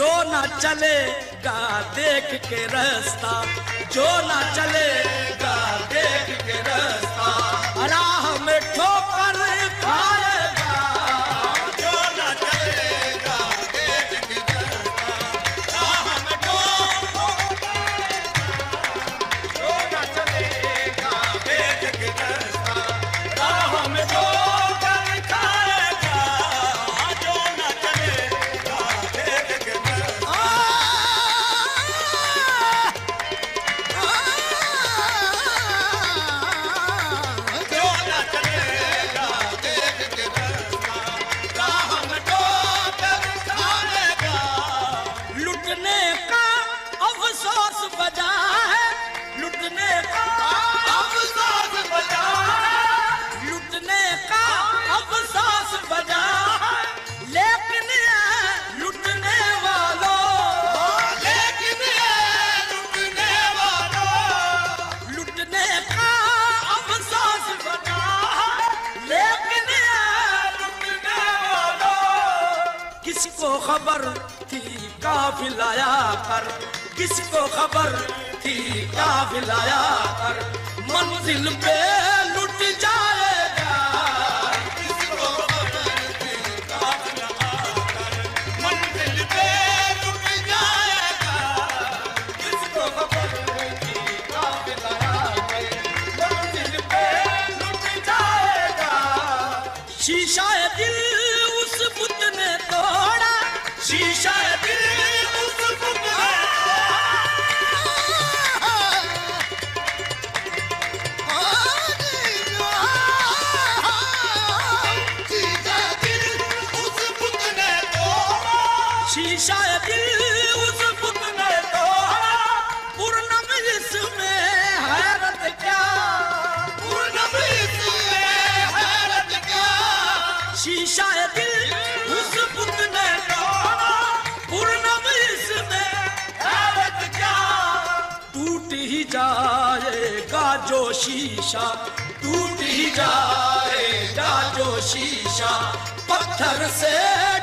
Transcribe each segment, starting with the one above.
जो न चलेगा देख के रास्ता, जो न चलेगा देख के रास्ता, राह में ठोकर खाएगा, जो न चलेगा देख के रास्ता, राह में जो न चलेगा देख के रास्ता, राह में ठोकर खाएगा, जो न चलेगा देख के रास्ता। जो न चलेगा देख के रास्ता, राह में ठोकर खाएगा। लुटने का अफसोस बजा है, लुटने का अफसोस बजा लुटने का अफसोस बजा है, लेकिन ये लुटने वालों, लेकिन ये लुटने वालों, लुटने का अफसोस बजा है, लेकिन ये लुटने वालों। किसको खबर थी काफिलाया कर, किसको खबर थी काफिलाया कर, मंजिल पे लुट जाएगा, किसको खबर थी काफिला आकर, मंजिल पे लुट जाएगा। किसको खबर थी काफिला आकर, मंजिल पे लुट जाएगा। शीशा दिल उस बुत ने तोड़ा, शीशा दिल उस बुत ने शीशा दिल उस बुत ने तोड़ा, पूर्णम इसमें हैरत क्या, पूर्णम इसमें हैरत क्या। शीशा दिल उस बुत ने तोड़ा, पूर्णम इसमें हैरत क्या। टूट ही जाएगा जो शीशा, टूट ही जाएगा जो शीशा, पत्थर से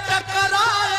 टकराए